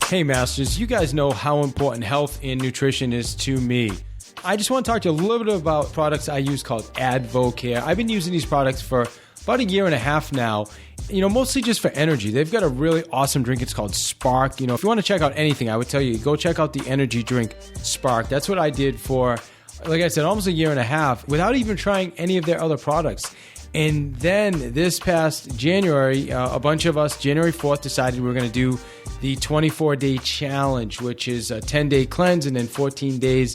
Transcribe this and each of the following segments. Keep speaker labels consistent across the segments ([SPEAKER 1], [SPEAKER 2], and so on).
[SPEAKER 1] Hey Masters, you guys know how important health and nutrition is to me. I just want to talk to you a little bit about products I use called Advocare. I've been using these products for about a year and a half now, mostly just for energy. They've got a really awesome drink. It's called Spark. If you want to check out anything, I would tell you, go check out the energy drink Spark. That's what I did for, like I said, almost a year and a half without even trying any of their other products. And then this past January, a bunch of us, January 4th, decided we were going to do the 24-day challenge, which is a 10-day cleanse and then 14 days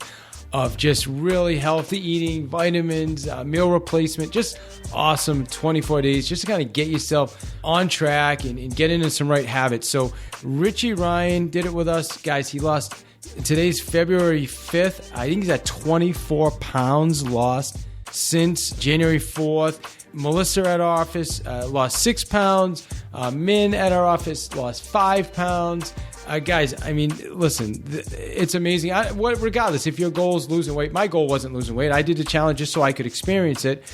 [SPEAKER 1] of just really healthy eating, vitamins, meal replacement, just awesome 24 days just to kind of get yourself on track and get into some right habits. So Richie Ryan did it with us. Guys, he lost, today's February 5th. I think he's at 24 pounds lost since January 4th. Melissa at our office lost 6 pounds. Min at our office lost 5 pounds. Guys, I mean, listen, it's amazing. Regardless, if your goal is losing weight, my goal wasn't losing weight. I did the challenge just so I could experience it.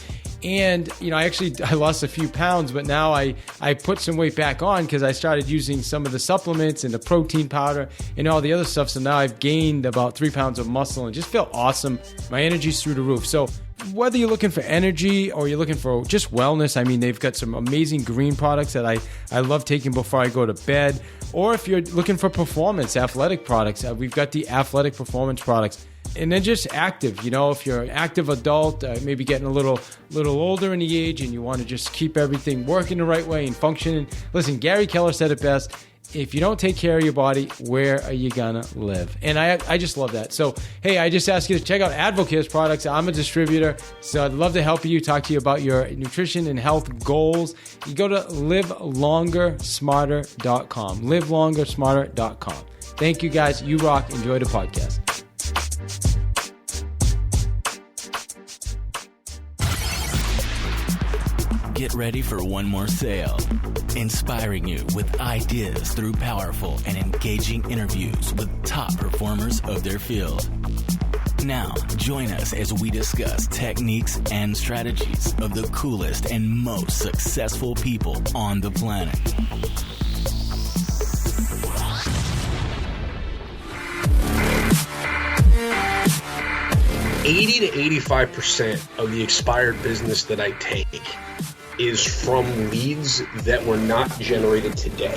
[SPEAKER 1] And, I lost a few pounds, but now I put some weight back on because I started using some of the supplements and the protein powder and all the other stuff. So now I've gained about 3 pounds of muscle and just feel awesome. My energy's through the roof. So whether you're looking for energy or you're looking for just wellness, I mean, they've got some amazing green products that I love taking before I go to bed. Or if you're looking for performance, athletic products, we've got the athletic performance products. And then just active, if you're an active adult, maybe getting a little older in the age and you want to just keep everything working the right way and functioning. Listen, Gary Keller said it best. If you don't take care of your body, where are you going to live? And I just love that. So, hey, I just ask you to check out Advocare's products. I'm a distributor, so I'd love to help you, talk to you about your nutrition and health goals. You go to livelongersmarter.com, livelongersmarter.com. Thank you, guys. You rock. Enjoy the podcast.
[SPEAKER 2] Get ready for one more sale, inspiring you with ideas through powerful and engaging interviews with top performers of their field. Now, join us as we discuss techniques and strategies of the coolest and most successful people on the planet.
[SPEAKER 3] $80 to 85% of the expired business that I take is from leads that were not generated today.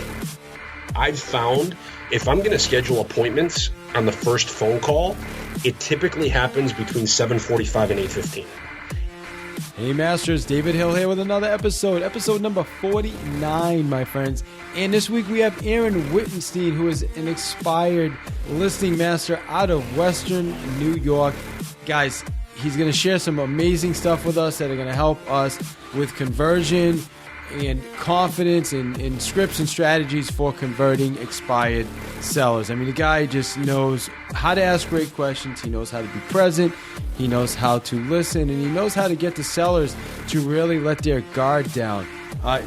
[SPEAKER 3] I've found if I'm going to schedule appointments on the first phone call, it typically happens between 7:45 and 8:15.
[SPEAKER 1] Hey Masters, David Hill here with another episode number 49, my friends. And this week we have Aaron Wittenstein, who is an expired listing master out of Western New York. Guys, he's going to share some amazing stuff with us that are going to help us with conversion and confidence and scripts and strategies for converting expired sellers. I mean, the guy just knows how to ask great questions. He knows how to be present. He knows how to listen, and he knows how to get the sellers to really let their guard down.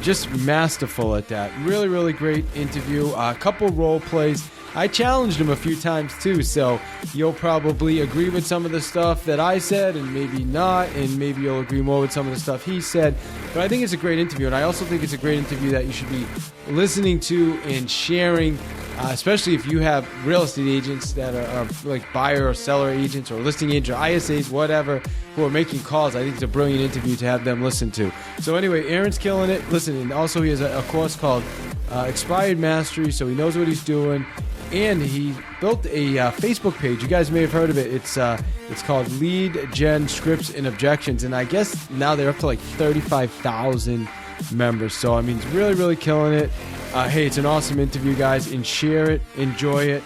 [SPEAKER 1] Just masterful at that. Really, really great interview. A couple role plays. I challenged him a few times too, so you'll probably agree with some of the stuff that I said and maybe not, and maybe you'll agree more with some of the stuff he said. But I think it's a great interview, and I also think it's a great interview that you should be listening to and sharing, especially if you have real estate agents that are like buyer or seller agents or listing agents or ISAs, whatever, who are making calls. I think it's a brilliant interview to have them listen to. So anyway, Aaron's killing it. Listen, and also he has a course called Expired Mastery, so he knows what he's doing. And he built a Facebook page. You guys may have heard of it. It's called Lead Gen Scripts and Objections. And I guess now they're up to like 35,000 members. So, I mean, it's really, really killing it. Hey, it's an awesome interview, guys. And share it. Enjoy it.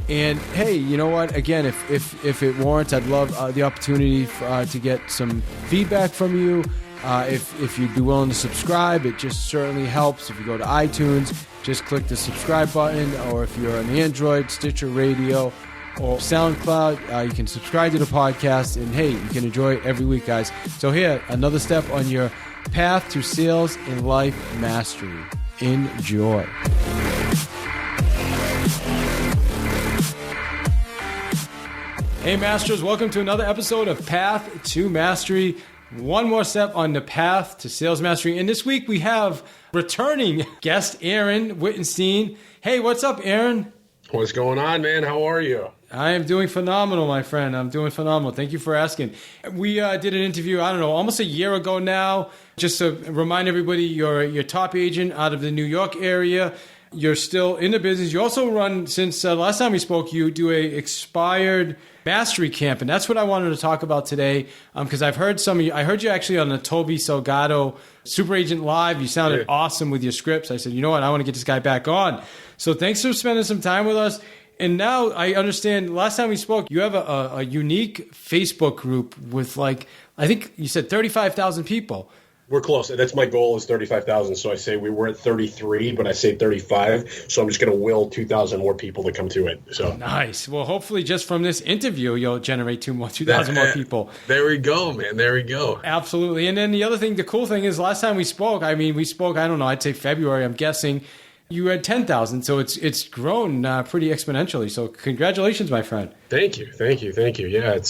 [SPEAKER 1] And, hey, you know what? Again, if it warrants, I'd love the opportunity to get some feedback from you. If you'd be willing to subscribe, it just certainly helps. If you go to iTunes, just click the subscribe button, or if you're on Android, Stitcher Radio, or SoundCloud, you can subscribe to the podcast, and hey, you can enjoy it every week, guys. So here, another step on your path to sales and life mastery. Enjoy. Hey Masters, welcome to another episode of Path to Mastery. One more step on the path to sales mastery. And this week we have returning guest Aaron Wittenstein. Hey, what's up, Aaron?
[SPEAKER 3] What's going on, man? How are you?
[SPEAKER 1] I am doing phenomenal, my friend. I'm doing phenomenal. Thank you for asking. We did an interview, I don't know, almost a year ago now. Just to remind everybody, you're your top agent out of the New York area. You're still in the business. You also run, since last time we spoke, you do a expired mastery camp. And that's what I wanted to talk about today. Because I've heard some of you, I heard you actually on the Toby Salgado Super Agent Live. You sounded awesome with your scripts. I said, you know what? I want to get this guy back on. So thanks for spending some time with us. And now I understand, last time we spoke, you have a unique Facebook group with I think you said 35,000 people.
[SPEAKER 3] We're close. That's my goal is 35,000. So I say we were at 33, but I say 35. So I'm just going to will 2,000 more people to come to it. So
[SPEAKER 1] nice. Well, hopefully just from this interview, you'll generate 2,000 more people.
[SPEAKER 3] There we go, man. There we go.
[SPEAKER 1] Absolutely. And then the other thing, the cool thing is last time we spoke, I don't know, I'd say February, I'm guessing. You had 10,000, so it's grown pretty exponentially. So congratulations, my friend. Thank you.
[SPEAKER 3] Yeah,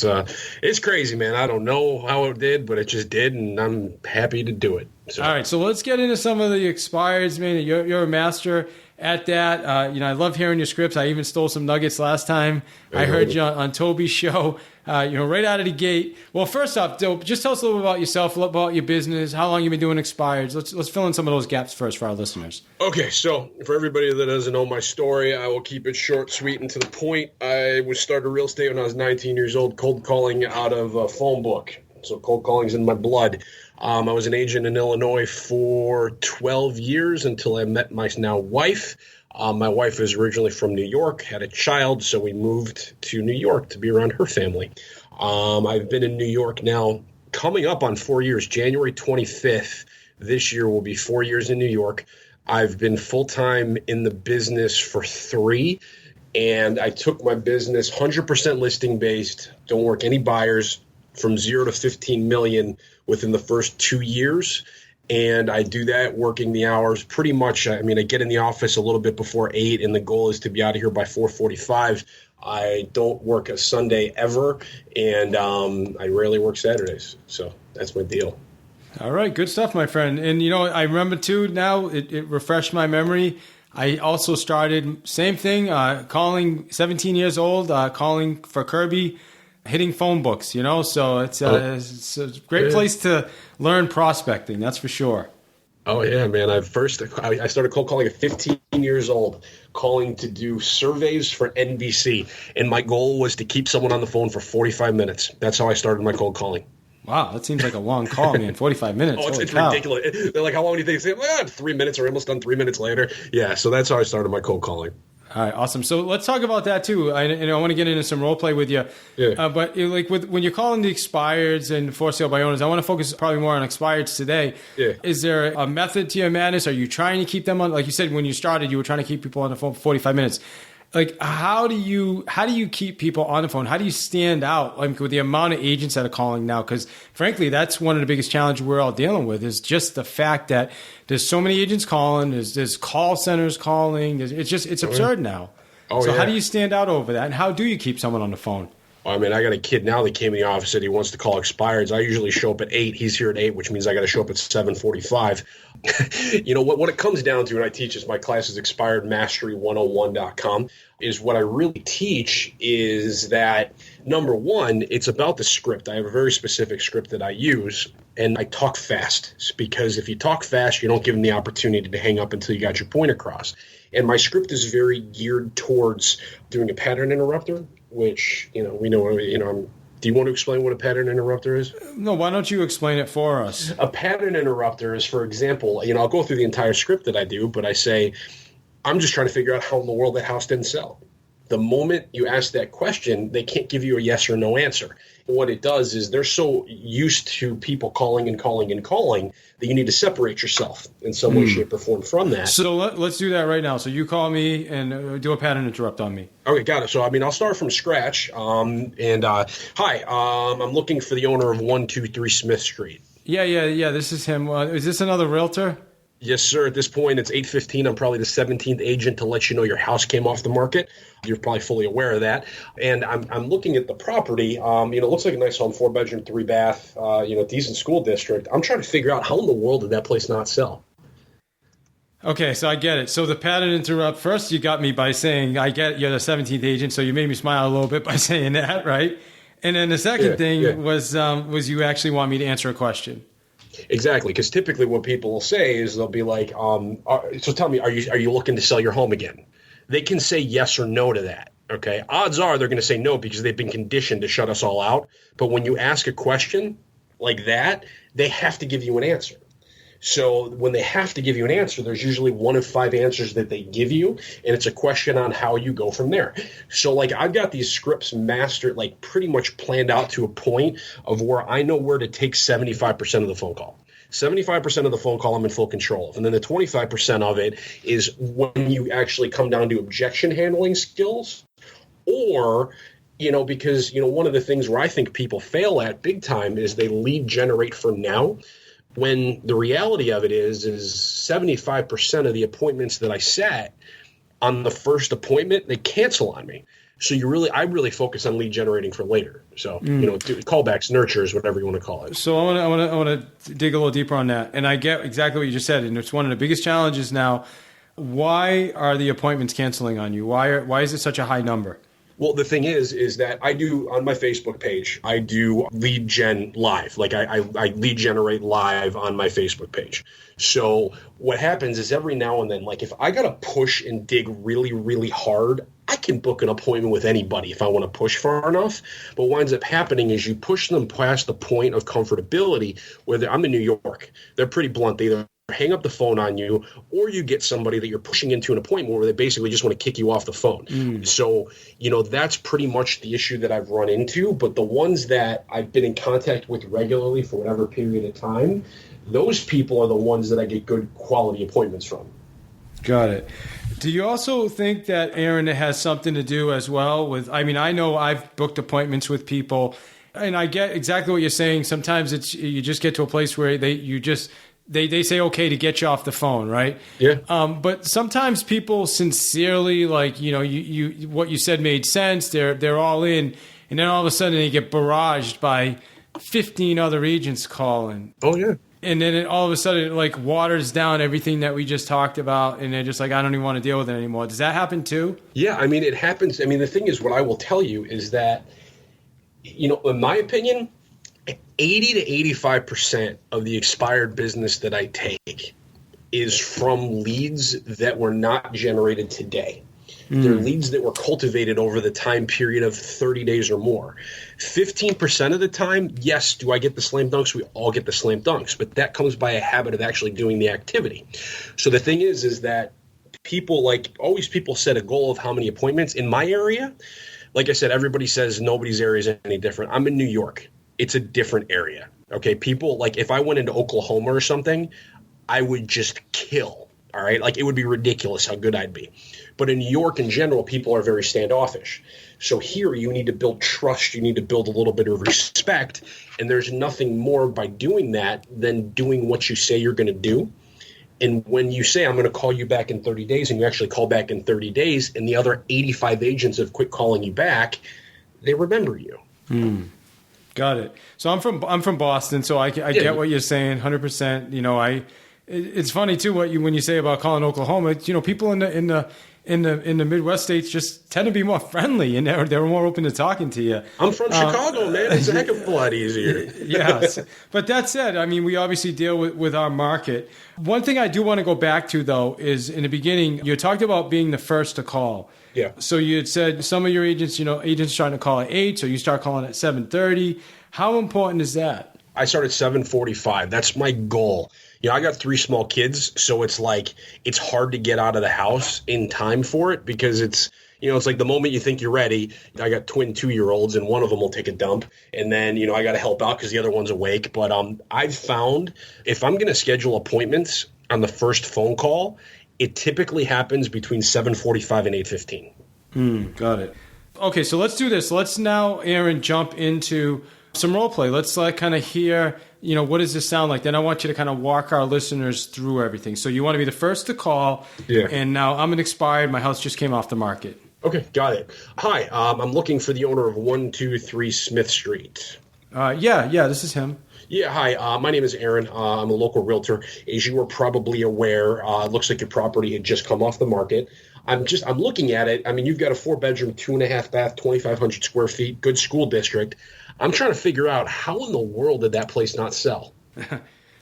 [SPEAKER 3] it's crazy, man. I don't know how it did, but it just did, and I'm happy to do it. So.
[SPEAKER 1] All right, so let's get into some of the expireds, man. You're a master at that. I love hearing your scripts. I even stole some nuggets last time. I heard you on Toby's show. Right out of the gate. Well, first off, just tell us a little bit about yourself, a little about your business, how long you've been doing expireds. Let's fill in some of those gaps first for our listeners.
[SPEAKER 3] Okay, so for everybody that doesn't know my story, I will keep it short, sweet, and to the point. I started real estate when I was 19 years old, cold calling out of a phone book. So cold calling's in my blood. I was an agent in Illinois for 12 years until I met my now wife. My wife is originally from New York, had a child, so we moved to New York to be around her family. I've been in New York now coming up on 4 years. January 25th this year will be 4 years in New York. I've been full-time in the business for 3, and I took my business 100% listing-based, don't work any buyers, from 0 to 15 million within the first 2 years. And I do that working the hours pretty much. I get in the office a little bit before 8, and the goal is to be out of here by 4:45. I don't work a Sunday ever, and I rarely work Saturdays. So that's my deal.
[SPEAKER 1] All right, good stuff, my friend. And, I remember, too, now it refreshed my memory. I also started, same thing, calling, 17 years old, calling for Kirby, hitting phone books, so it's a great place to learn prospecting, that's for sure.
[SPEAKER 3] Oh, yeah, man. I started cold calling at 15 years old, calling to do surveys for NBC, and my goal was to keep someone on the phone for 45 minutes. That's how I started my cold calling.
[SPEAKER 1] Wow, that seems like a long call, man. 45 minutes.
[SPEAKER 3] Oh, it's ridiculous. They're like, how long do you think? Say, 3 minutes, or almost done 3 minutes later. Yeah, so that's how I started my cold calling.
[SPEAKER 1] All right, awesome. So let's talk about that too. I want to get into some role play with you.
[SPEAKER 3] Yeah.
[SPEAKER 1] But when you're calling the expireds and for sale by owners, I want to focus probably more on expireds today.
[SPEAKER 3] Yeah.
[SPEAKER 1] Is there a method to your madness? Are you trying to keep them on? Like you said, when you started, you were trying to keep people on the phone for 45 minutes. How do you keep people on the phone? How do you stand out with the amount of agents that are calling now? Because frankly, that's one of the biggest challenges we're all dealing with is just the fact that there's so many agents calling, there's call centers calling. It's absurd now. So how do you stand out over that? And how do you keep someone on the phone?
[SPEAKER 3] I got a kid now that came in the office that he wants to call expireds. I usually show up at 8. He's here at 8, which means I got to show up at 7:45. What it comes down to, and I teach this, my class is expiredmastery101.com, is what I really teach is that, number one, it's about the script. I have a very specific script that I use, and I talk fast because if you talk fast, you don't give them the opportunity to hang up until you got your point across. And my script is very geared towards doing a pattern interrupter, which, we know, do you want to explain what a pattern interrupter is?
[SPEAKER 1] No, why don't you explain it for us?
[SPEAKER 3] A pattern interrupter is, for example, I'll go through the entire script that I do, but I say, I'm just trying to figure out how in the world that house didn't sell. The moment you ask that question, they can't give you a yes or no answer. What it does is they're so used to people calling and calling and calling that you need to separate yourself in some way, shape, or form from that.
[SPEAKER 1] So let's do that right now. So you call me and do a pattern interrupt on me.
[SPEAKER 3] Okay, got it. So, I'll start from scratch. Hi, I'm looking for the owner of 123 Smith Street.
[SPEAKER 1] Yeah. This is him. Is this another realtor?
[SPEAKER 3] Yes, sir. At this point, it's 8:15. I'm probably the 17th agent to let you know your house came off the market. You're probably fully aware of that. And I'm looking at the property. It looks like a nice home, 4-bedroom, 3-bath, decent school district. I'm trying to figure out how in the world did that place not sell?
[SPEAKER 1] Okay, so I get it. So the pattern interrupt, first you got me by saying, I get you're the 17th agent, so you made me smile a little bit by saying that, right? And then the second thing was you actually want me to answer a question.
[SPEAKER 3] Exactly, because typically what people will say is they'll be like, so tell me, are you looking to sell your home again? They can say yes or no to that, okay? Odds are they're going to say no because they've been conditioned to shut us all out. But when you ask a question like that, they have to give you an answer. So when they have to give you an answer, there's usually one of 5 answers that they give you, and it's a question on how you go from there. So like I've got these scripts mastered, like pretty much planned out to a point of where I know where to take 75% of the phone call. 75% of the phone call I'm in full control of. And then the 25% of it is when you actually come down to objection handling skills, or because one of the things where I think people fail at big time is they lead generate for now, when the reality of it is 75% of the appointments that I set on the first appointment, they cancel on me. So I really focus on lead generating for later. So, callbacks, nurtures, whatever you want to call it.
[SPEAKER 1] So I want to dig a little deeper on that. And I get exactly what you just said. And it's one of the biggest challenges now. Why are the appointments canceling on you? Why is it such a high number?
[SPEAKER 3] Well, the thing is that I do on my Facebook page, I do lead gen live. Like I lead generate live on my Facebook page. So what happens is every now and then, like if I got to push and dig really, really hard, I can book an appointment with anybody if I want to push far enough. But what ends up happening is you push them past the point of comfortability where I'm in New York. They're pretty blunt. They either hang up the phone on you, or you get somebody that you're pushing into an appointment where they basically just want to kick you off the phone. So, that's pretty much the issue that I've run into. But the ones that I've been in contact with regularly for whatever period of time, those people are the ones that I get good quality appointments from.
[SPEAKER 1] Got it. Do you also think that, Aaron, it has something to do as well with, I know I've booked appointments with people, and I get exactly what you're saying. Sometimes you just get to a place where they say okay to get you off the phone, right?
[SPEAKER 3] Yeah.
[SPEAKER 1] But sometimes people sincerely, like, you what you said made sense. They're all in, and then all of a sudden they get barraged by 15 other agents calling.
[SPEAKER 3] Oh yeah.
[SPEAKER 1] And then all of a sudden it like waters down everything that we just talked about, and they're just like, I don't even want to deal with it anymore. Does that happen too?
[SPEAKER 3] Yeah, it happens. The thing is, what I will tell you is that, in my opinion, 80 to 85% of the expired business that I take is from leads that were not generated today. They're leads that were cultivated over the time period of 30 days or more. 15% of the time, yes, do I get the slam dunks? We all get the slam dunks, but that comes by a habit of actually doing the activity. So the thing is that people set a goal of how many appointments. In my area, like I said, everybody says nobody's area is any different. I'm in New York. It's a different area. Okay, people, like if I went into Oklahoma or something, I would just kill. All right, like it would be ridiculous how good I'd be. But in New York in general, people are very standoffish. So here you need to build trust. You need to build a little bit of respect. And there's nothing more by doing that than doing what you say you're going to do. And when you say, I'm going to call you back in 30 days, and you actually call back in 30 days, and the other 85 agents have quit calling you back, they remember you.
[SPEAKER 1] Got it. So I'm from Boston, so I get what you're saying 100%. It's funny too when you say about calling Oklahoma. People in the Midwest states just tend to be more friendly, and they're more open to talking to you.
[SPEAKER 3] I'm from Chicago, man. It's a heck of a lot easier.
[SPEAKER 1] Yes, but that said, we obviously deal with our market. One thing I do want to go back to though is in the beginning you talked about being the first to call.
[SPEAKER 3] Yeah.
[SPEAKER 1] So you had said some of your agents, agents trying to call at 8, so you start calling at 7:30. How important is that? I
[SPEAKER 3] start at 7:45. That's my goal. I got 3 small kids, so it's like it's hard to get out of the house in time for it because it's like the moment you think you're ready. I got twin 2-year-olds, and one of them will take a dump, and then I got to help out because the other one's awake. But I've found if I'm going to schedule appointments on the first phone call, it typically happens between 7:45 and 8:15.
[SPEAKER 1] Got it. Okay, so let's do this. Let's now, Aaron, jump into some role play. Let's kind of hear, what does this sound like? Then I want you to kind of walk our listeners through everything. So you want to be the first to call.
[SPEAKER 3] Yeah.
[SPEAKER 1] And now I'm an expired. My house just came off the market.
[SPEAKER 3] Okay, got it. Hi, I'm looking for the owner of 123 Smith Street.
[SPEAKER 1] Yeah, this is him.
[SPEAKER 3] Yeah, hi. My name is Aaron. I'm a local realtor. As you are probably aware, it looks like your property had just come off the market. I'm looking at it. I mean, you've got a 4-bedroom, 2.5 bath, 2,500 square feet, good school district. I'm trying to figure out how in the world did that place not sell?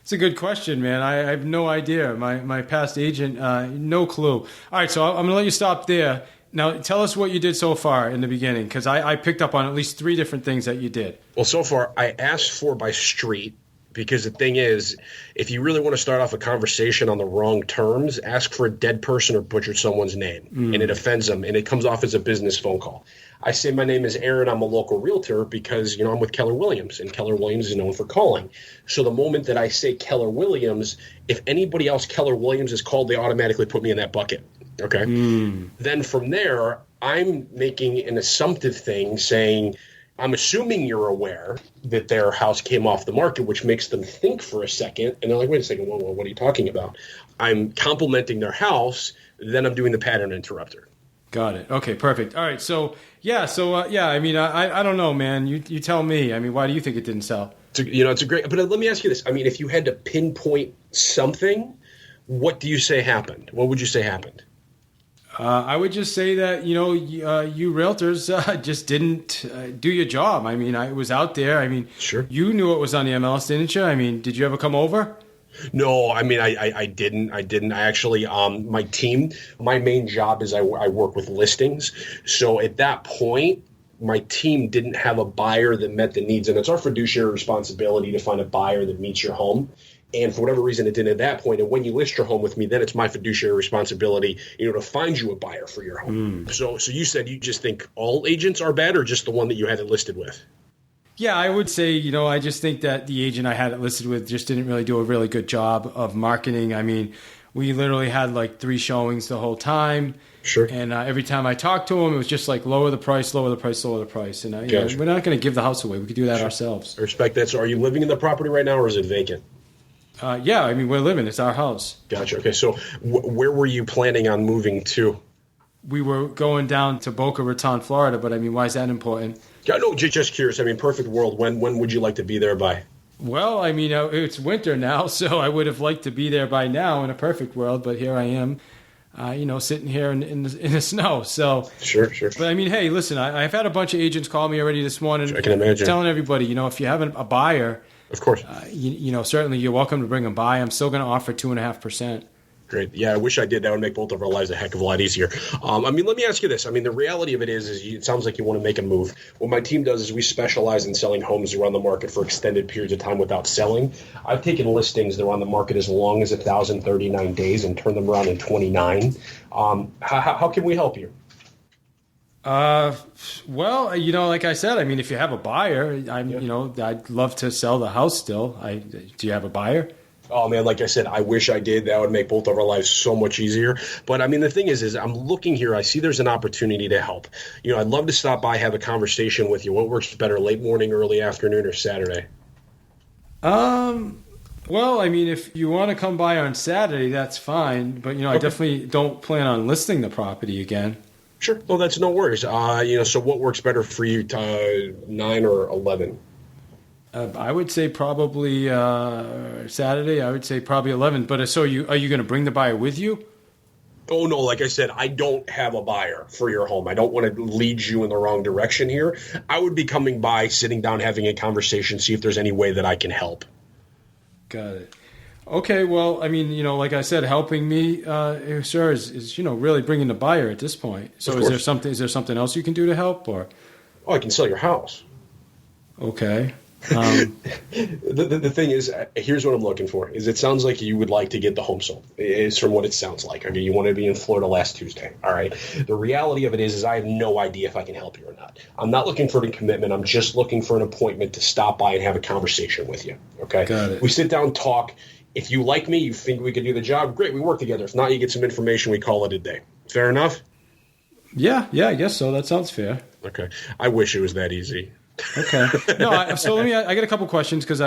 [SPEAKER 1] It's a good question, man. I have no idea. My past agent, no clue. All right, so I'm going to let you stop there. Now, tell us what you did so far in the beginning, because I picked up on at least 3 different things that you did.
[SPEAKER 3] Well, so far, I asked for by street, because the thing is, if you really want to start off a conversation on the wrong terms, ask for a dead person or butcher someone's name, and it offends them, and it comes off as a business phone call. I say my name is Aaron. I'm a local realtor because, I'm with Keller Williams, and Keller Williams is known for calling. So the moment that I say Keller Williams, if anybody else Keller Williams is called, they automatically put me in that bucket. Okay. Then from there, I'm making an assumptive thing saying, I'm assuming you're aware that their house came off the market, which makes them think for a second. And they're like, wait a second, well, what are you talking about? I'm complimenting their house. Then I'm doing the pattern interrupter.
[SPEAKER 1] Got it. Okay, perfect. All right. I mean, I don't know, man. You tell me. I mean, why do you think it didn't sell?
[SPEAKER 3] It's a great, but let me ask you this. I mean, if you had to pinpoint something, what do you say happened? What would you say happened?
[SPEAKER 1] I would just say that, you realtors just didn't do your job. I mean, I was out there. I mean,
[SPEAKER 3] sure.
[SPEAKER 1] You knew it was on the MLS, didn't you? I mean, did you ever come over?
[SPEAKER 3] No, I mean, I didn't. I actually, my team, my main job is I work with listings. So at that point, my team didn't have a buyer that met the needs. And it's our fiduciary responsibility to find a buyer that meets your home. And for whatever reason, it didn't at that point. And when you list your home with me, then it's my fiduciary responsibility, to find you a buyer for your home. So you said you just think all agents are bad, or just the one that you had it listed with?
[SPEAKER 1] Yeah, I would say, I just think that the agent I had it listed with just didn't really do a really good job of marketing. I mean, we literally had like 3 showings the whole time.
[SPEAKER 3] Sure.
[SPEAKER 1] And every time I talked to him, it was just like lower the price, lower the price, lower the price. And
[SPEAKER 3] Gotcha.
[SPEAKER 1] We're not going to give the house away. We could do that ourselves.
[SPEAKER 3] I respect that. So are you living in the property right now, or is it vacant?
[SPEAKER 1] Yeah, I mean, we're living. It's our house.
[SPEAKER 3] Gotcha. Okay, so where were you planning on moving to?
[SPEAKER 1] We were going down to Boca Raton, Florida, but I mean, why is that important?
[SPEAKER 3] Yeah, no, just curious. I mean, perfect world. When would you like to be there by?
[SPEAKER 1] Well, I mean, it's winter now, so I would have liked to be there by now in a perfect world, but here I am, sitting here in the snow. So Sure. But I mean, hey, listen, I've had a bunch of agents call me already this morning.
[SPEAKER 3] I can imagine.
[SPEAKER 1] Telling everybody, if you have a buyer,
[SPEAKER 3] of course,
[SPEAKER 1] certainly you're welcome to bring them by. I'm still going to offer 2.5%.
[SPEAKER 3] Great. Yeah, I wish I did. That would make both of our lives a heck of a lot easier. I mean, let me ask you this. I mean, the reality of it is it sounds like you want to make a move. What my team does is we specialize in selling homes that are on the market for extended periods of time without selling. I've taken listings that are on the market as long as 1,039 days and turned them around in 29. How can we help you?
[SPEAKER 1] Well, like I said, I mean, if you have a buyer, I'd love to sell the house still. Do you have a buyer?
[SPEAKER 3] Oh, man, like I said, I wish I did. That would make both of our lives so much easier. But, I mean, the thing is I'm looking here. I see there's an opportunity to help. I'd love to stop by, have a conversation with you. What works better, late morning, early afternoon, or Saturday?
[SPEAKER 1] Well, I mean, if you want to come by on Saturday, that's fine. But, okay. I definitely don't plan on listing the property again. Sure.
[SPEAKER 3] Well, that's no worries. So what works better for you, 9 or 11?
[SPEAKER 1] I would say probably Saturday. I would say probably 11. But so are you going to bring the buyer with you?
[SPEAKER 3] Oh, no. Like I said, I don't have a buyer for your home. I don't want to lead you in the wrong direction here. I would be coming by, sitting down, having a conversation, see if there's any way that I can help.
[SPEAKER 1] Got it. Okay. Well, I mean, like I said, helping me, sir, is really bringing the buyer at this point. So is there something else you can do to help, or?
[SPEAKER 3] Oh, I can sell your house.
[SPEAKER 1] Okay.
[SPEAKER 3] The thing is, here's what I'm looking for. Is it sounds like you would like to get the home sold. It's from what it sounds like. Okay, you want to be in Florida last Tuesday. All right. The reality of it is I have no idea if I can help you or not. I'm not looking for a commitment. I'm just looking for an appointment to stop by and have a conversation with you. Okay.
[SPEAKER 1] Got it.
[SPEAKER 3] We sit down, talk. If you like me, you think we could do the job, great. We work together. If not, you get some information. We call it a day. Fair enough?
[SPEAKER 1] Yeah, I guess so. That sounds fair.
[SPEAKER 3] Okay. I wish it was that easy.
[SPEAKER 1] Okay. No, so I got a couple questions because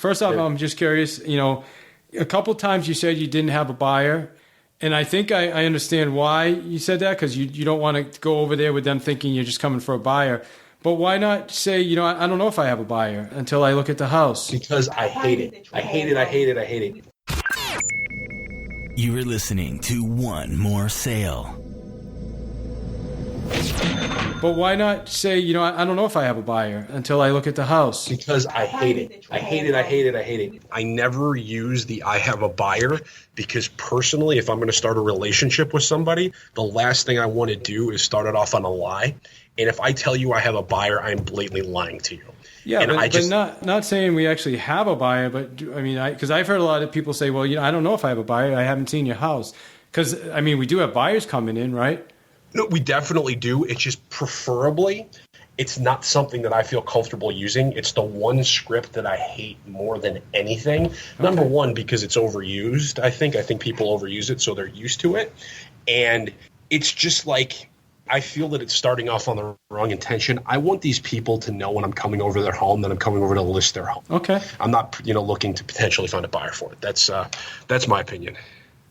[SPEAKER 1] first off, I'm just curious, a couple times you said you didn't have a buyer, and I think I understand why you said that, because you don't want to go over there with them thinking you're just coming for a buyer. But why not say, I don't know if I have a buyer until I look at the house?
[SPEAKER 3] Because I hate it. I hate it. I hate it. I hate it.
[SPEAKER 2] You are listening to One More Sale.
[SPEAKER 1] But why not say, I don't know if I have a buyer until I look at the house?
[SPEAKER 3] Because I hate it. I hate it. I hate it. I hate it. I never use the I have a buyer because personally, if I'm going to start a relationship with somebody, the last thing I want to do is start it off on a lie. And if I tell you I have a buyer, I'm blatantly lying to you.
[SPEAKER 1] Yeah,
[SPEAKER 3] and
[SPEAKER 1] but not saying we actually have a buyer, but because I've heard a lot of people say, well, I don't know if I have a buyer. I haven't seen your house. Because, we do have buyers coming in, right?
[SPEAKER 3] No, we definitely do. It's just preferably, it's not something that I feel comfortable using. It's the one script that I hate more than anything. Okay. Number one, because it's overused, I think. I think people overuse it, so they're used to it. And it's just like, I feel that it's starting off on the wrong intention. I want these people to know when I'm coming over their home that I'm coming over to list their home.
[SPEAKER 1] Okay.
[SPEAKER 3] I'm not, looking to potentially find a buyer for it. That's my opinion.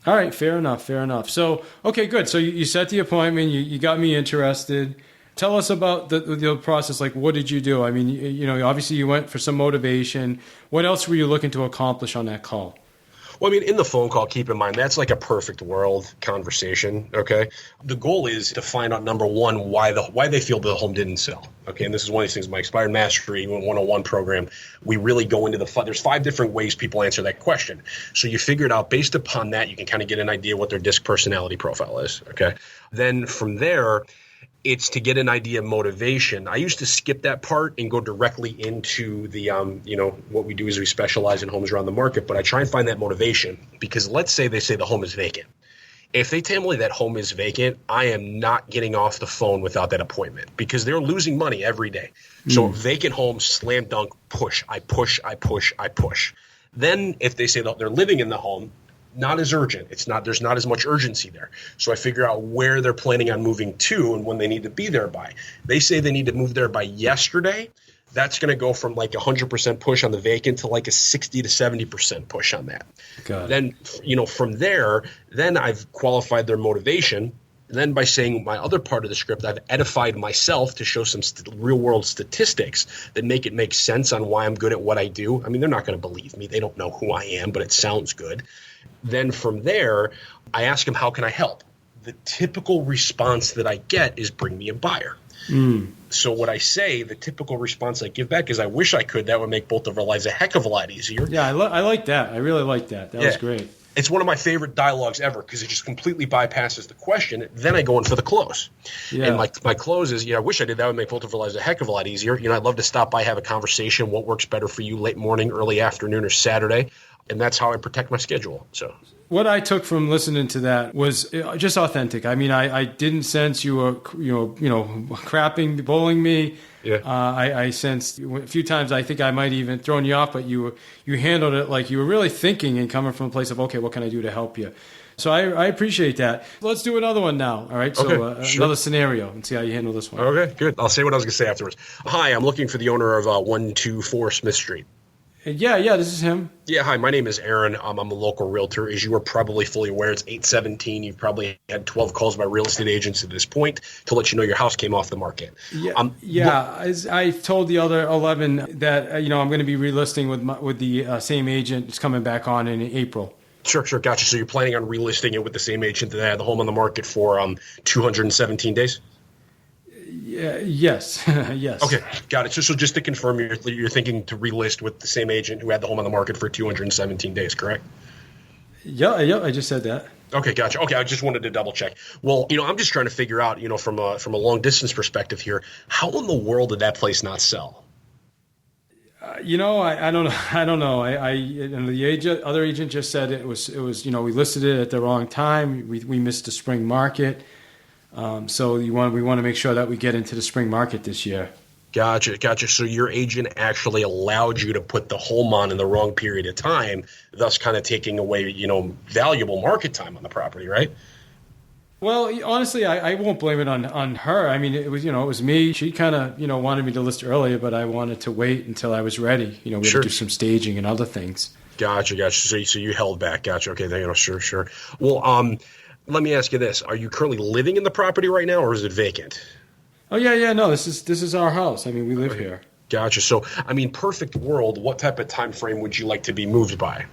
[SPEAKER 1] All right, fair enough. So, okay, good. So you set the appointment. You got me interested. Tell us about the process. Like, what did you do? Obviously you went for some motivation. What else were you looking to accomplish on that call?
[SPEAKER 3] Well, in the phone call, keep in mind, that's like a perfect world conversation, okay? The goal is to find out, number one, why they feel the home didn't sell, okay? And this is one of these things, my Expired Mastery 101 program, we really go into there's 5 different ways people answer that question. So you figure it out. Based upon that, you can kind of get an idea what their DISC personality profile is, okay? Then from there, it's to get an idea of motivation. I used to skip that part and go directly into the, what we do is we specialize in homes around the market, but I try and find that motivation because let's say they say the home is vacant. If they tell me that home is vacant, I am not getting off the phone without that appointment because they're losing money every day. So vacant home, slam dunk, push. I push. Then if they say that they're living in the home, not as urgent. There's not as much urgency there. So I figure out where they're planning on moving to and when they need to be there by. They say they need to move there by yesterday. That's going to go from like 100% push on the vacant to like a 60 to 70% push on that. Then, from there, then I've qualified their motivation. And then by saying my other part of the script, I've edified myself to show some real world statistics that make sense on why I'm good at what I do. They're not going to believe me. They don't know who I am, but it sounds good. Then from there, I ask them, how can I help? The typical response that I get is bring me a buyer. So what I say, the typical response I give back is I wish I could. That would make both of our lives a heck of a lot easier.
[SPEAKER 1] Yeah, I like that. I really like that. That was great.
[SPEAKER 3] It's one of my favorite dialogues ever because it just completely bypasses the question. Then I go in for the close. Yeah. And my close is, I wish I did. That would make both of our lives a heck of a lot easier. I'd love to stop by, have a conversation. What works better for you, late morning, early afternoon, or Saturday? And that's how I protect my schedule. So
[SPEAKER 1] what I took from listening to that was just authentic. I didn't sense you were, crapping, bullying me. Yeah. I sensed a few times, I think I might even thrown you off, but you handled it like you were really thinking and coming from a place of, okay, what can I do to help you? So I appreciate that. Let's do another one now. All right. So sure. Another scenario and see how you handle this one.
[SPEAKER 3] Okay, good. I'll say what I was going to say afterwards. Hi, I'm looking for the owner of 124 Smith Street.
[SPEAKER 1] Yeah, this is him.
[SPEAKER 3] Yeah, hi, my name is Aaron. I'm a local realtor. As you are probably fully aware, it's 8/17. You've probably had 12 calls by real estate agents at this point to let you know your house came off the market.
[SPEAKER 1] As I told the other 11 that I'm going to be relisting with the same agent. It's coming back on in April.
[SPEAKER 3] Sure, gotcha. So you're planning on relisting it with the same agent that had the home on the market for 217 days?
[SPEAKER 1] Yes. Yes.
[SPEAKER 3] Okay, got it. So just to confirm, you're thinking to relist with the same agent who had the home on the market for 217 days, correct?
[SPEAKER 1] Yeah, I just said that.
[SPEAKER 3] Okay, gotcha. Okay, I just wanted to double check. Well, I'm just trying to figure out, from a long distance perspective here, how in the world did that place not sell?
[SPEAKER 1] I don't know. I don't know. The other agent just said it was. We listed it at the wrong time. We missed the spring market. So we want to make sure that we get into the spring market this year.
[SPEAKER 3] Gotcha. So your agent actually allowed you to put the home on in the wrong period of time, thus kind of taking away, valuable market time on the property, right?
[SPEAKER 1] Well, honestly, I won't blame it on her. It was me. She kind of, wanted me to list earlier, but I wanted to wait until I was ready. We had to do some staging and other things. Gotcha.
[SPEAKER 3] So you held back. Gotcha. Okay. Sure. Well, let me ask you this. Are you currently living in the property right now, or is it vacant?
[SPEAKER 1] Oh yeah. No, this is our house. I mean, we live here.
[SPEAKER 3] Gotcha. So, I mean, perfect world, what type of time frame would you like to be moved by?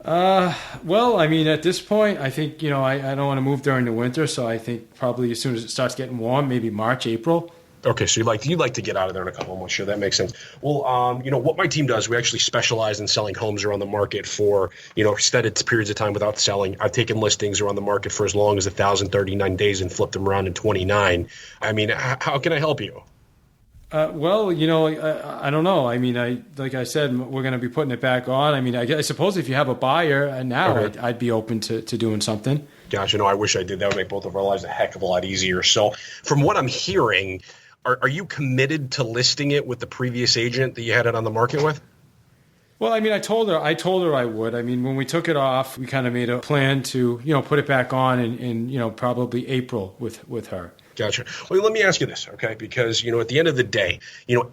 [SPEAKER 1] Well, I mean, at this point, I think, I don't want to move during the winter, so I think probably as soon as it starts getting warm, maybe March, April.
[SPEAKER 3] Okay, so you'd like to get out of there in a couple of months. Sure, that makes sense. Well, what my team does, we actually specialize in selling homes around the market for, extended periods of time without selling. I've taken listings around the market for as long as 1,039 days and flipped them around in 29. I mean, how can I help you?
[SPEAKER 1] Well, I don't know. I mean, like I said, we're going to be putting it back on. I mean, I suppose if you have a buyer now,
[SPEAKER 3] Okay.
[SPEAKER 1] I'd be open to doing something.
[SPEAKER 3] Gotcha. No, I wish I did. That would make both of our lives a heck of a lot easier. So from what I'm hearing, are you committed to listing it with the previous agent that you had it on the market with?
[SPEAKER 1] Well, I mean, I told her I would. I mean, when we took it off, we kind of made a plan to, put it back on in probably April with her.
[SPEAKER 3] Gotcha. Well, let me ask you this, okay? Because, at the end of the day,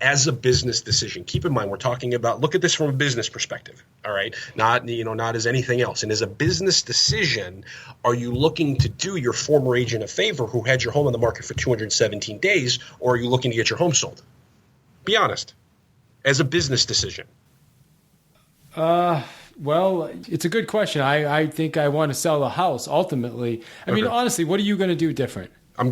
[SPEAKER 3] as a business decision, keep in mind, we're talking about, look at this from a business perspective, all right? Not as anything else. And as a business decision, are you looking to do your former agent a favor who had your home on the market for 217 days, or are you looking to get your home sold? Be honest. As a business decision.
[SPEAKER 1] Well, it's a good question. I think I want to sell the house ultimately. I mean, honestly, what are you going to do different? That's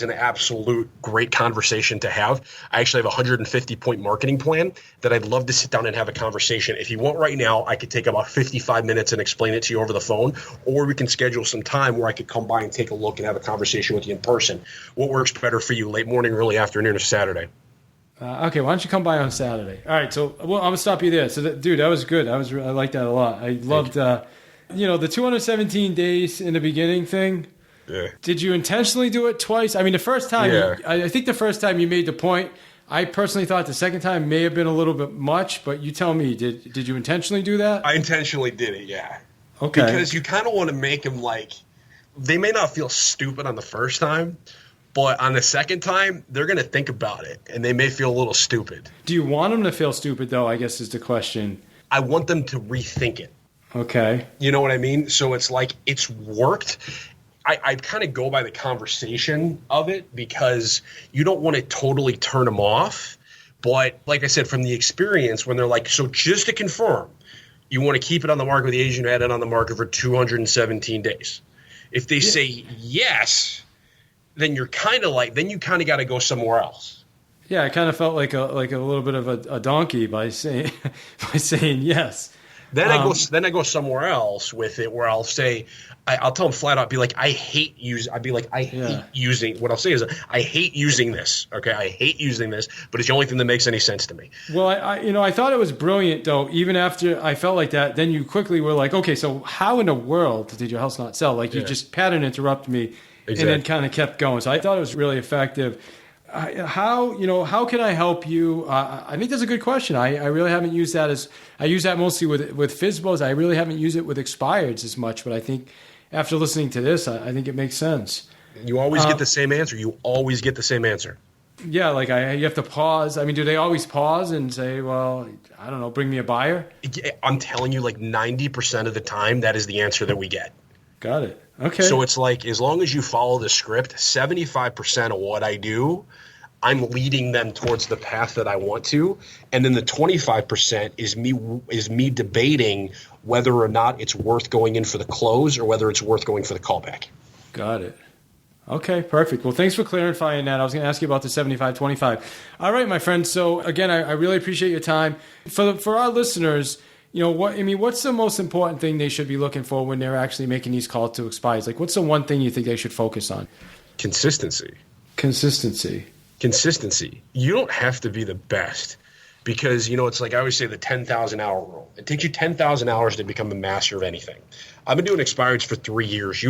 [SPEAKER 1] an absolute great conversation to have. I actually have a 150-point marketing plan that I'd love to sit down and have a conversation. If you want right now, I could take about 55 minutes and explain it to you over the phone, or we can schedule some time where I could come by and take a look and have a conversation with you in person. What works better for you, late morning, early afternoon, or Saturday? Okay, why don't you come by on Saturday? All right, so I'm going to stop you there. So, dude, that was good. I liked that a lot. I loved, the 217 days in the beginning thing.
[SPEAKER 3] Yeah.
[SPEAKER 1] Did you intentionally do it twice? I mean, the first time, I think the first time you made the point, I personally thought the second time may have been a little bit much, but you tell me, did you intentionally do that?
[SPEAKER 3] I intentionally did it, yeah.
[SPEAKER 1] Okay.
[SPEAKER 3] Because you kind of want to make them they may not feel stupid on the first time, but on the second time, they're going to think about it, and they may feel a little stupid.
[SPEAKER 1] Do you want them to feel stupid, though, I guess is the question.
[SPEAKER 3] I want them to rethink it.
[SPEAKER 1] Okay.
[SPEAKER 3] You know what I mean? So it's it's worked. I kind of go by the conversation of it because you don't want to totally turn them off. But like I said, from the experience, when they're so just to confirm, you want to keep it on the market with the agent who had it on the market for 217 days. If they say yes, then you're kind of then you kind of got to go somewhere else.
[SPEAKER 1] Yeah, I kind of felt like a little bit of a donkey by saying yes.
[SPEAKER 3] Then I go somewhere else with it where I'll say, I'll tell them flat out, I hate using, what I'll say is, I hate using this, okay? I hate using this, but it's the only thing that makes any sense to me.
[SPEAKER 1] Well, I thought it was brilliant, though. Even after I felt like that, then you quickly were like, okay, so how in the world did your house not sell? You just pattern interrupt me and then kind of kept going. So I thought it was really effective. How can I help you? I think that's a good question. I really haven't used that I use that mostly with FSBOs. I really haven't used it with expireds as much, but I think after listening to this, I think it makes sense.
[SPEAKER 3] You always get the same answer. You always get the same answer.
[SPEAKER 1] Yeah, you have to pause. I mean, do they always pause and say, well, I don't know, bring me a buyer?
[SPEAKER 3] I'm telling you, 90% of the time, that is the answer that we get.
[SPEAKER 1] Got it. Okay.
[SPEAKER 3] So it's as long as you follow the script, 75% of what I do, I'm leading them towards the path that I want to. And then the 25% is me debating whether or not it's worth going in for the close or whether it's worth going for the callback.
[SPEAKER 1] Got it. Okay, perfect. Well, thanks for clarifying that. I was going to ask you about the 75-25. All right, my friend. So again, I really appreciate your time. For our listeners, what's the most important thing they should be looking for when they're actually making these calls to expires? What's the one thing you think they should focus on?
[SPEAKER 3] Consistency. You don't have to be the best because, it's I always say the 10,000 hour rule. It takes you 10,000 hours to become a master of anything. I've been doing expireds for 3 years.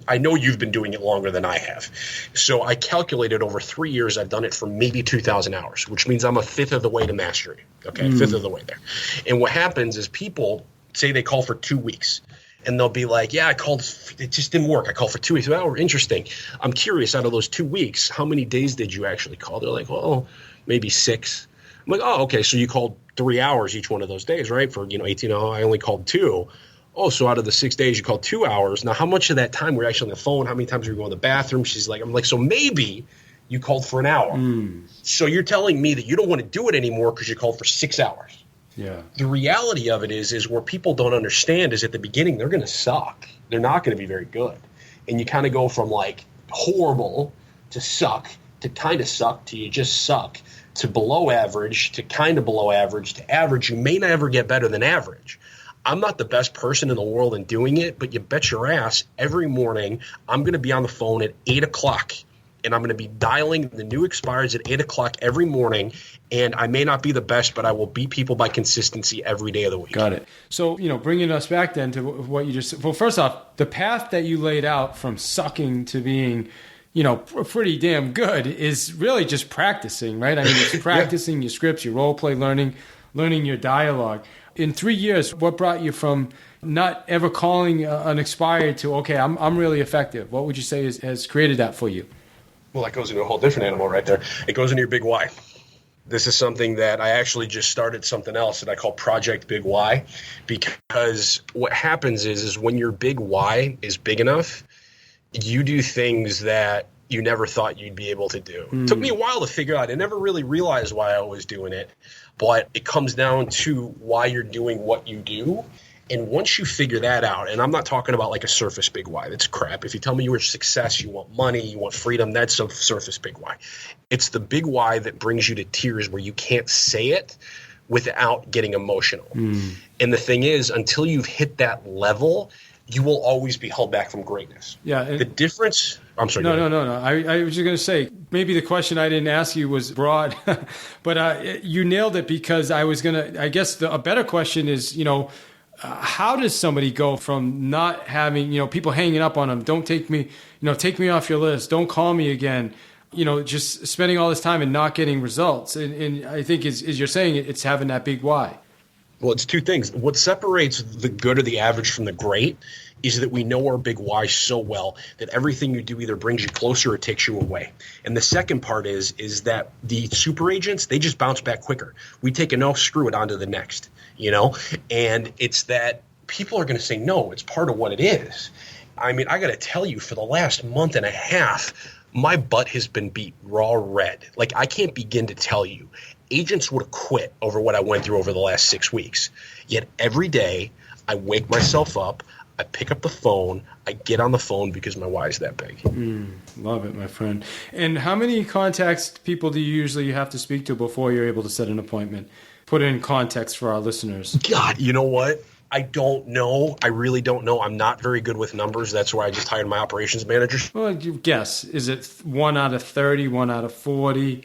[SPEAKER 3] I know you've been doing it longer than I have. So I calculated over 3 years, I've done it for maybe 2,000 hours, which means I'm a fifth of the way to mastery. Okay, fifth of the way there. And what happens is people say they call for 2 weeks. And they'll be like, yeah, I called, it just didn't work. I called for 2 weeks. Oh, interesting. I'm curious, out of those 2 weeks, how many days did you actually call? They're like, well, maybe 6. I'm like, oh, okay, so you called 3 hours each one of those days, right? For, 18, I only called 2. oh, so out of the 6 days you called 2 hours. Now, how much of that time were you actually on the phone? How many times were you going to the bathroom? I'm like, so maybe you called for an hour. So you're telling me that you don't want to do it anymore because you called for 6 hours.
[SPEAKER 1] Yeah.
[SPEAKER 3] The reality of it is where people don't understand is at the beginning, they're going to suck. They're not going to be very good. And you kind of go from like horrible to suck to kind of suck to you just suck to below average to kind of below average to average. You may never get better than average. I'm not the best person in the world in doing it, but you bet your ass every morning I'm going to be on the phone at 8 o'clock, and I'm going to be dialing the new expires at 8 o'clock every morning, and I may not be the best, but I will beat people by consistency every day of the week.
[SPEAKER 1] Got it. So, bringing us back then to what you just – well, first off, the path that you laid out from sucking to being – pretty damn good is really just practicing, right? I mean, it's practicing your scripts, your role play, learning your dialogue. In 3 years, what brought you from not ever calling an expired to, okay, I'm really effective? What would you say has created that for you?
[SPEAKER 3] Well, that goes into a whole different animal right there. It goes into your big why. This is something that I actually just started something else that I call Project Big Why, because what happens is when your big why is big enough, you do things that you never thought you'd be able to do. It took me a while to figure out. I never really realized why I was doing it, but it comes down to why you're doing what you do. And once you figure that out, and I'm not talking about like a surface big why. That's crap. If you tell me you were success, you want money, you want freedom, that's a surface big why. It's the big why that brings you to tears where you can't say it without getting emotional. And the thing is, until you've hit that level, you will always be held back from greatness. Yeah. The difference – I'm sorry.
[SPEAKER 1] No. I was just going to say, maybe the question I didn't ask you was broad, but you nailed it because I was going to – I guess a better question is, how does somebody go from not having, people hanging up on them, don't take me, take me off your list, don't call me again, just spending all this time and not getting results. And I think as you're saying, it's having that big why.
[SPEAKER 3] Well, it's two things. What separates the good or the average from the great is that we know our big why so well that everything you do either brings you closer or takes you away. And the second part is that the super agents, they just bounce back quicker. We take a no, screw it, on to the next, And it's that people are going to say, no, it's part of what it is. I mean, I got to tell you, for the last month and a half, my butt has been beat raw red. Like, I can't begin to tell you. Agents would have quit over what I went through over the last 6 weeks. Yet every day I wake myself up, I pick up the phone, I get on the phone because my why is that big.
[SPEAKER 1] Love it, my friend. And how many contacts people do you usually have to speak to before you're able to set an appointment? Put it in context for our listeners.
[SPEAKER 3] God, you know what? I don't know. I really don't know. I'm not very good with numbers. That's why I just hired my operations manager.
[SPEAKER 1] Well, you guess. Is it 1 out of 30, 1 out of 40?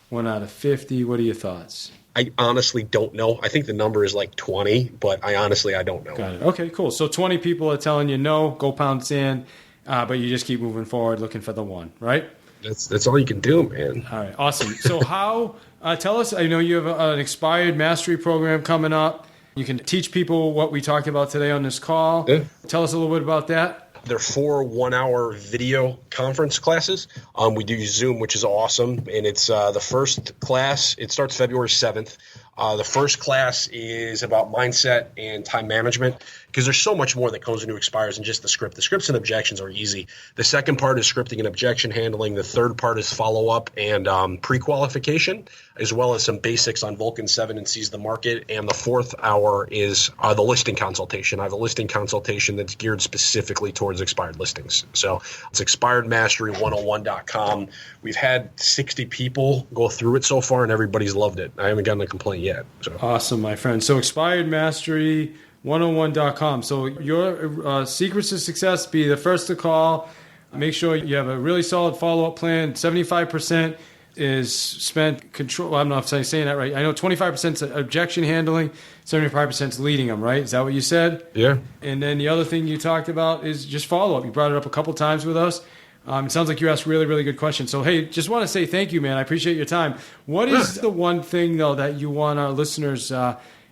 [SPEAKER 1] 1 out of 50. What are your thoughts?
[SPEAKER 3] I honestly don't know. I think the number is like 20, but I don't know.
[SPEAKER 1] Got it. Okay, cool. So 20 people are telling you no, go pound sand, but you just keep moving forward looking for the one, right?
[SPEAKER 3] That's all you can do, man.
[SPEAKER 1] All right, awesome. So how, tell us, I know you have an expired mastery program coming up. You can teach people what we talked about today on this call. Yeah. Tell us a little bit about that.
[SPEAKER 3] They're 4 1-hour video conference classes. We do Zoom, which is awesome. And it's the first class. It starts February 7th. The first class is about mindset and time management because there's so much more that goes into expires than just the script. The scripts and objections are easy. The second part is scripting and objection handling. The third part is follow-up and pre-qualification, as well as some basics on Vulcan 7 and Seize the Market. And the fourth hour is the listing consultation. I have a listing consultation that's geared specifically towards expired listings. So it's expiredmastery101.com. We've had 60 people go through it so far, and everybody's loved it. I haven't gotten a complaint yet. So.
[SPEAKER 1] Awesome, my friend. So expiredmastery101.com. So your secrets to success, be the first to call. Make sure you have a really solid follow-up plan. 75% is spent control. I don't know if I'm saying that right. I know 25% is objection handling, 75% is leading them, right? Is that what you said?
[SPEAKER 3] Yeah.
[SPEAKER 1] And then the other thing you talked about is just follow-up. You brought it up a couple times with us. It sounds like you asked really, really good questions. So, hey, just want to say thank you, man. I appreciate your time. What is the one thing, though, that you want our listeners,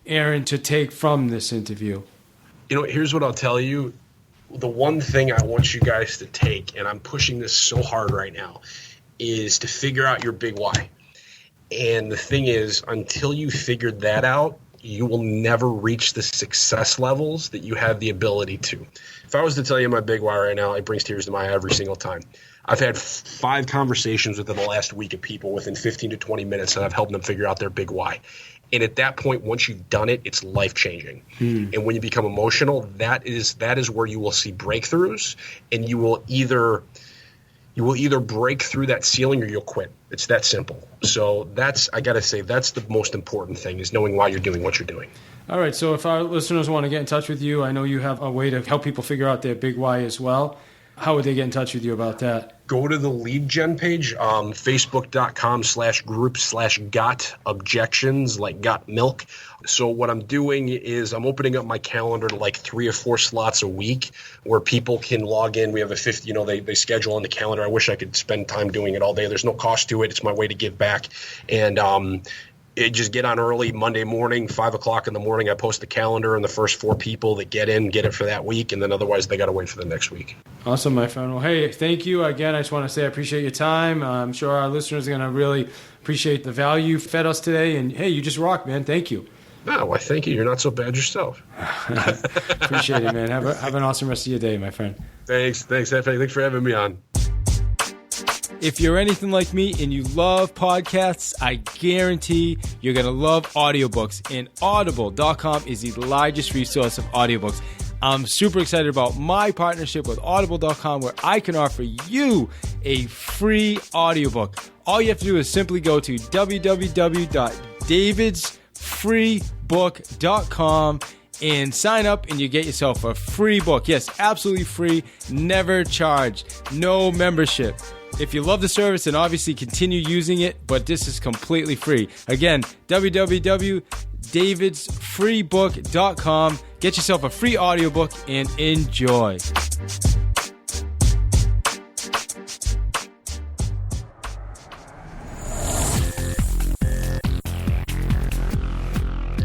[SPEAKER 1] Aaron, to take from this interview?
[SPEAKER 3] Here's what I'll tell you. The one thing I want you guys to take, and I'm pushing this so hard right now, is to figure out your big why. And the thing is, until you figured that out, you will never reach the success levels that you have the ability to. If I was to tell you my big why right now, it brings tears to my eye every single time. I've had 5 conversations within the last week of people within 15 to 20 minutes, and I've helped them figure out their big why. And at that point, once you've done it, it's life-changing. And when you become emotional, that is where you will see breakthroughs, and you will either break through that ceiling or you'll quit. It's that simple. So I got to say, that's the most important thing, is knowing why you're doing what you're doing.
[SPEAKER 1] All right. So if our listeners want to get in touch with you, I know you have a way to help people figure out their big why as well. How would they get in touch with you about that?
[SPEAKER 3] Go to the lead gen page, facebook.com/group/got objections, like got milk. So what I'm doing is I'm opening up my calendar to like 3 or 4 slots a week where people can log in. We have a 50, they schedule on the calendar. I wish I could spend time doing it all day. There's no cost to it. It's my way to give back. And just get on early Monday morning, 5 o'clock in the morning. I post the calendar, and the first 4 people that get it for that week, and then otherwise they got to wait for the next week.
[SPEAKER 1] Awesome, my friend. Well, hey, thank you. Again, I just want to say I appreciate your time. I'm sure our listeners are going to really appreciate the value you fed us today. And, hey, you just rock, man. Thank you.
[SPEAKER 3] Oh, well, thank you. You're not so bad yourself.
[SPEAKER 1] Appreciate it, man. Have an awesome rest of your day, my friend.
[SPEAKER 3] Thanks. Thanks for having me on.
[SPEAKER 1] If you're anything like me and you love podcasts, I guarantee you're going to love audiobooks. And Audible.com is the largest resource of audiobooks. I'm super excited about my partnership with Audible.com, where I can offer you a free audiobook. All you have to do is simply go to www.davidsfreebook.com and sign up, and you get yourself a free book. Yes, absolutely free, never charged, no membership. If you love the service, then obviously continue using it, but this is completely free. Again, www.davidsfreebook.com. Get yourself a free audiobook and enjoy.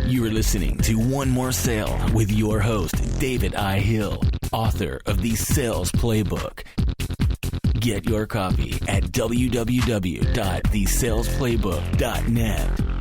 [SPEAKER 2] You are listening to One More Sale with your host, David I. Hill, author of The Sales Playbook. Get your copy at www.thesalesplaybook.net.